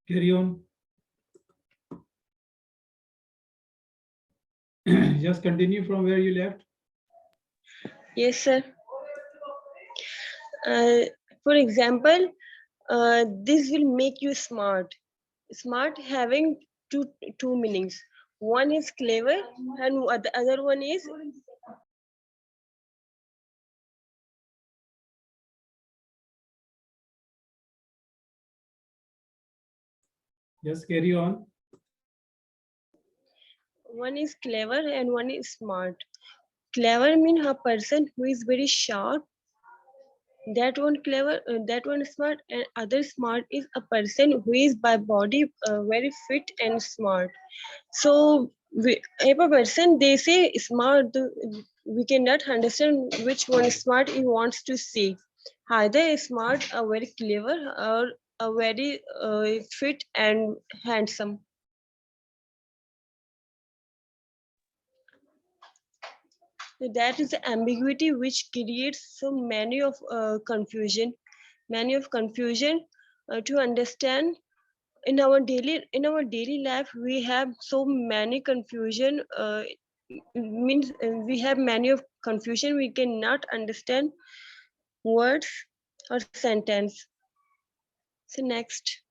Carry on. Just continue from where you left. Yes, sir. For example, this will make you smart. Smart having two meanings. One is clever, and the other one is Just carry on. one is clever and one is smart. Clever means a person who is very sharp. That one clever, that one smart, and other smart is a person who is by body very fit and smart. So if a person they say smart, we cannot understand which one smart he wants to say. Either a smart, a very clever, or a very fit and handsome. So that is the ambiguity which creates so many of confusion, to understand. In our daily life we have so many confusion, means we have many of confusion, we cannot understand words or sentence. So next.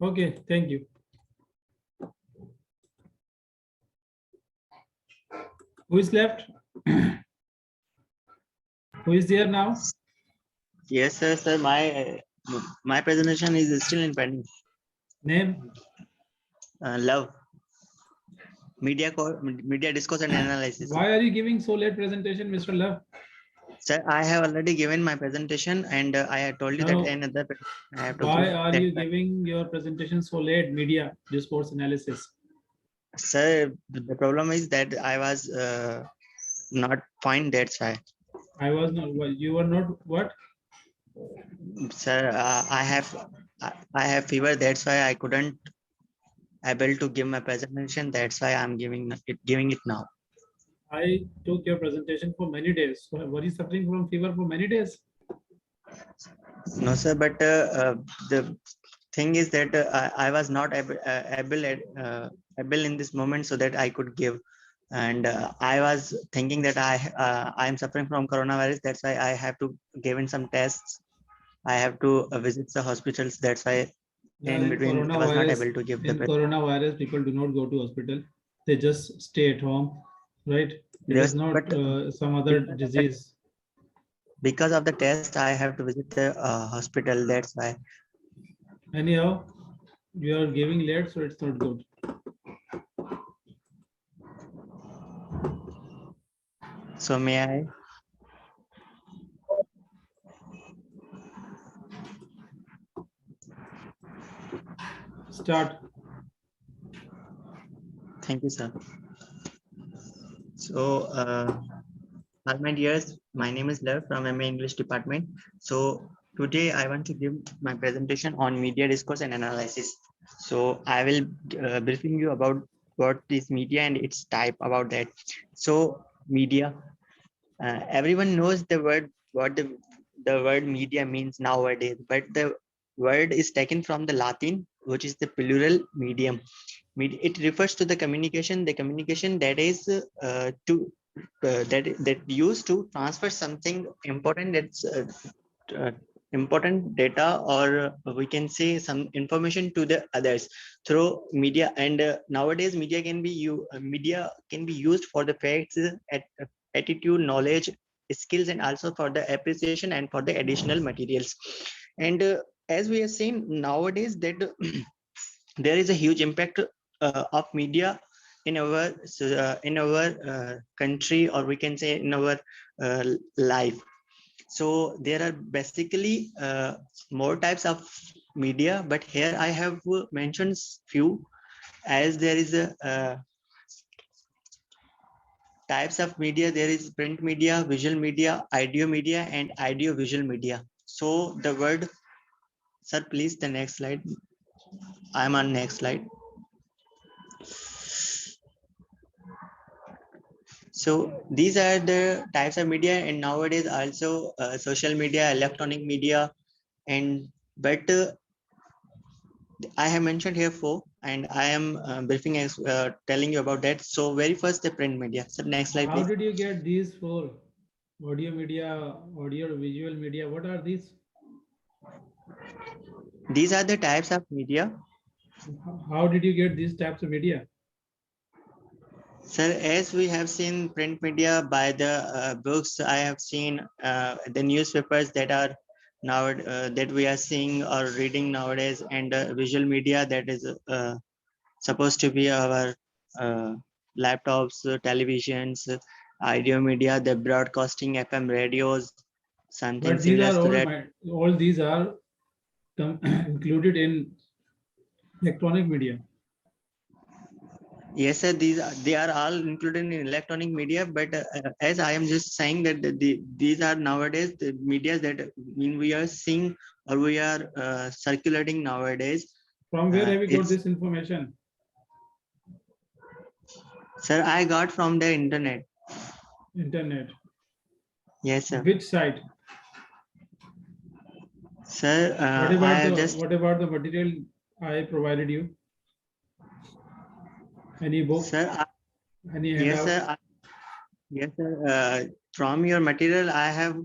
Okay, thank you. Who is left? Who is there now? Yes, sir. Sir, my presentation is still in pending. Name? Love. Media discourse and analysis. Why are you giving so late presentation, Mr. Love? Sir, I have already given my presentation, and I had told you No. that another I have to. Why are you giving your presentation so late? Media discourse analysis. Sir, the problem is that I was not fine. That's why. I was not. You were not what? Sir, I have fever. That's why I couldn't able to give my presentation. That's why I'm giving it now. I took your presentation for many days. So were you suffering from fever for many days? No, sir. But the thing is that I was not able in this moment, so that I could give. And I was thinking that I am suffering from coronavirus. That's why I have to give in some tests. I have to visit the hospitals. That's why in between I was not able to give the. In coronavirus, people do not go to hospital. They just stay at home, right? It Yes, is not but some other disease. Because of the test, I have to visit the hospital. That's why. Anyhow, you are giving late, so it's not good. So may I? Start. Thank you, sir. So, all my dears, my name is Lev from MA English department. So today I want to give my presentation on media discourse and analysis. So I will briefing you about what is media and its type about that. So media, everyone knows the word, what the word media means nowadays, but the word is taken from the Latin, which is the plural medium. It refers to the communication that is that used to transfer something important, that's uh, important data, or we can say some information to the others through media. And nowadays media can be used for the facts, attitude, knowledge, skills, and also for the appreciation and for the additional materials. And as we have seen nowadays that there is a huge impact of media in our country, or we can say in our life. So there are basically more types of media, but here I have mentioned few, as there is a types of media. There is print media, visual media, audio media, and audio visual media. So the word, sir, please the next slide. I'm on next slide. So these are the types of media, and nowadays also social media, electronic media, and but I have mentioned here four, and I am briefing as telling you about that. So very first, the print media. So next slide, How please. did you get these four? Audio media, audio visual media. What are these? These are the types of media. How did you get these types of media? Sir, as we have seen print media by the books, I have seen the newspapers that are now that we are seeing or reading nowadays, and visual media that is supposed to be our laptops, televisions, audio media, the broadcasting, FM radios, something But these similar are to that. all these are included in electronic media. Yes, sir. They are all included in electronic media, but as I am just saying that these are nowadays the media that we are seeing or we are circulating nowadays. From where have you got It's, this information? sir, I got from the internet. Internet. Yes, sir. Which site? Sir, What about the material I provided you? Any book? Sir, Any yes, handout? sir. Yes, sir. From your material, I have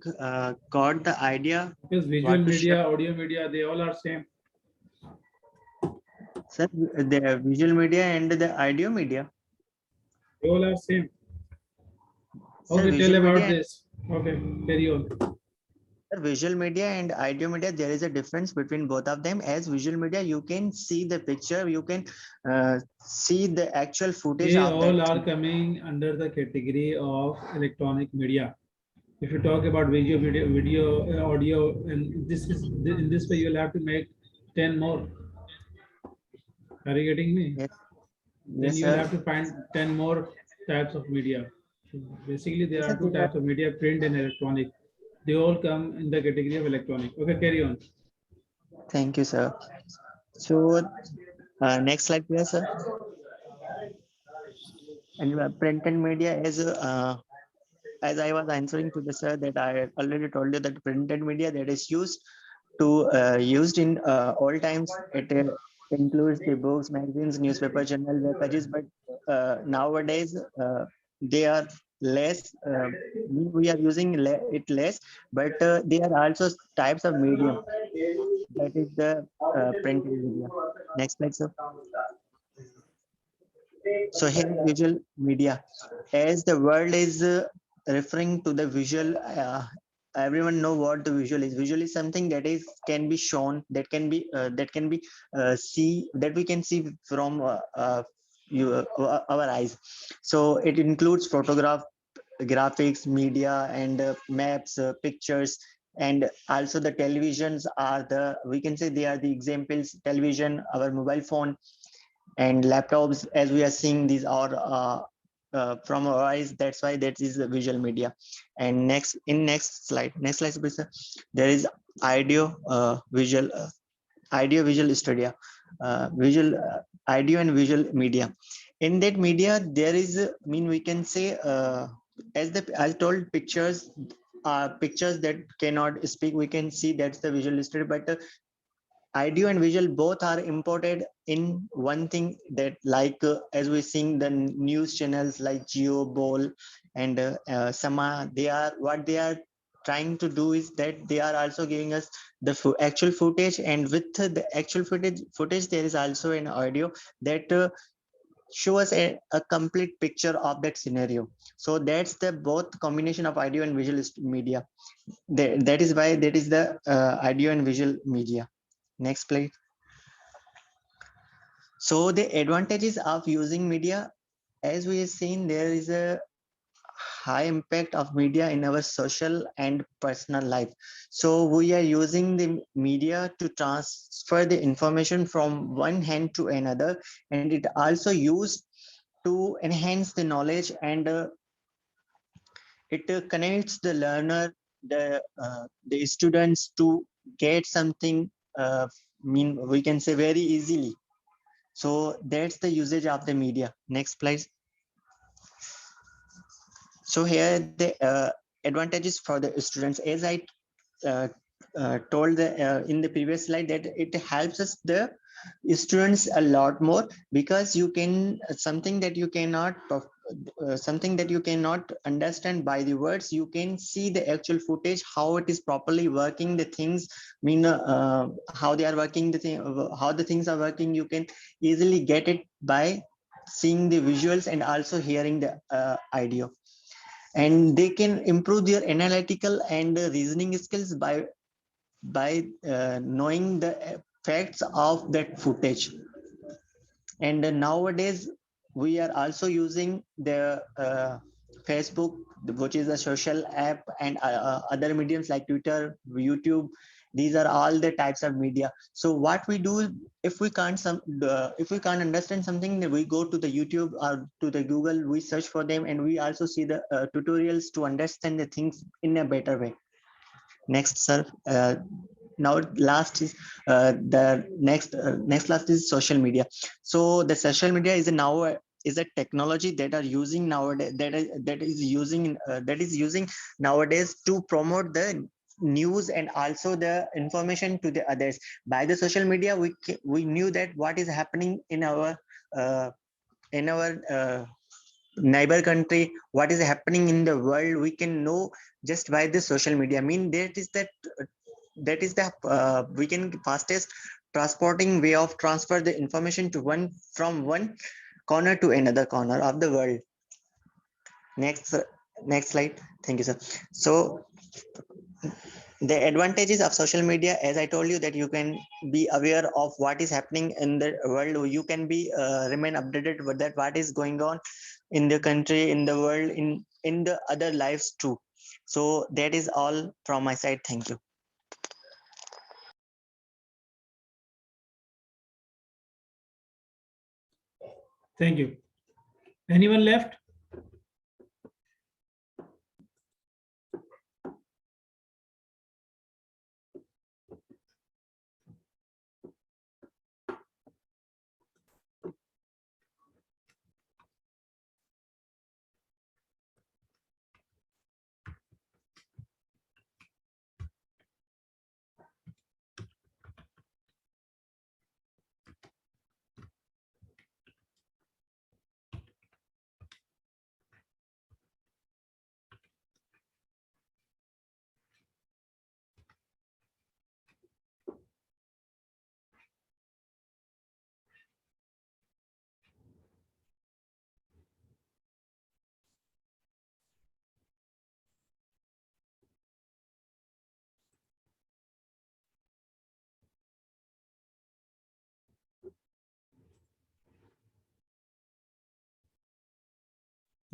got the idea. Because visual What to share. media, audio media, they all are same. Sir, the visual media and the audio media. They all are same. Sir, Okay, tell visual about media, this. Okay, carry on. visual media and audio media, there is a difference between both of them. As visual media, you can see the picture, you can see the actual footage They of all that. are coming under the category of electronic media. If you talk about video, audio, and this is in this way, you'll have to make 10 more. Are you getting me? Yes, Then yes, you will sir. have to find 10 more types of media. So basically, there Yes, are sir, two there are- types of media, print and electronic. They all come in the category of electronic. Okay, carry on. Thank you, sir. So next slide, please, sir. And print and media, as I was answering to the sir, that I already told you that printed media that is used in all times. It includes the books, magazines, newspaper, journal, web pages, but nowadays they are less. We are using it less, but there are also types of medium. That is the printed media. Next slide, sir. So here is visual media. As the world is referring to the visual, everyone know what the visual is. Visual is something that is can be shown, that can be see, that we can see from our eyes. So it includes photograph, graphics, media, and maps, pictures, and also the televisions are the, we can say they are the examples. Television, our mobile phone, and laptops, as we are seeing, these are from our eyes. That's why that is the visual media. And next slide please, sir. There is audio visual audio visual studio, visual audio and visual media. In that media there is we can say as told, pictures, pictures that cannot speak, we can see that's the visual studio. But audio and visual both are imported in one thing, that like as we sing the news channels like Geo, Bol, and Sama, they are what they are trying to do is that they are also giving us the actual footage, and with the actual footage there is also an audio that show us a complete picture of that scenario. So that's the both combination of audio and visual media. That is why that is the audio and visual media. Next, please. So the advantages of using media, as we have seen, there is a high impact of media in our social and personal life. So we are using the media to transfer the information from one hand to another, and it also used to enhance the knowledge, and it connects the learner, the students to get something, mean we can say very easily. So that's the usage of the media. Next, please. So here the advantages for the students, as I uh, told in the previous slide, that it helps us the students a lot more, because you can something that you cannot something that you cannot understand by the words, you can see the actual footage, how it is properly working, the things, mean how they are working, the thing, how the things are working, you can easily get it by seeing the visuals and also hearing the audio. And they can improve their analytical and reasoning skills by knowing the facts of that footage. And nowadays we are also using the Facebook, which is a social app, and other mediums like Twitter, YouTube. These are all the types of media. So what we do, if we can't if we can't understand something, then we go to the YouTube or to the Google, we search for them, and we also see the tutorials to understand the things in a better way. Next, sir. Now last is the next last is social media. So the social media is now is a technology that are using nowadays, that is using nowadays to promote the news and also the information to the others. By the social media, we knew that what is happening uh, in our neighbor country, what is happening in the world, we can know just by the social media. I mean, that is the we can fastest transporting way of transfer the information to one, from one corner to another corner of the world. Next, next slide. Thank you, sir. So the advantages of social media, as I told you, that you can be aware of what is happening in the world, you can be remain updated with that what is going on in the country, in the world, in the other lives too. So that is all from my side. Thank you. Thank you. Anyone left?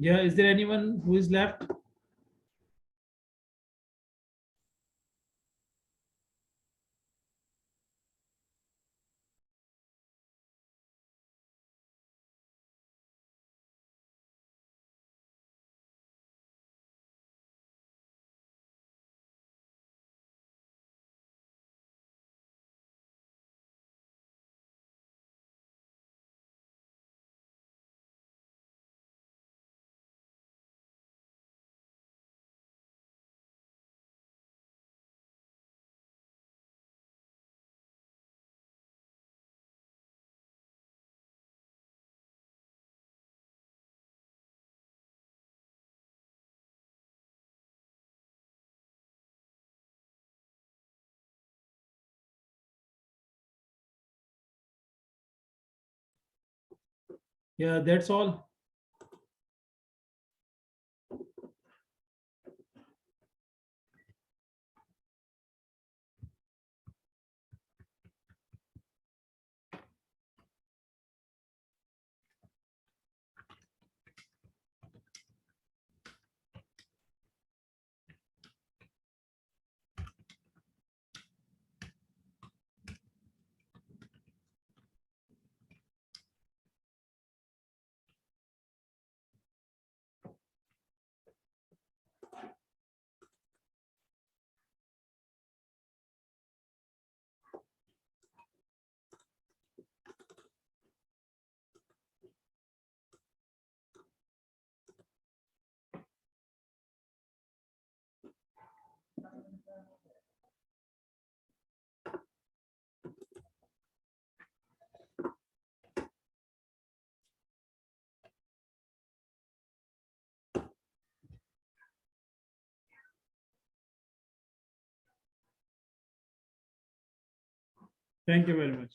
Yeah, is there anyone who is left? Yeah, that's all. Thank you very much.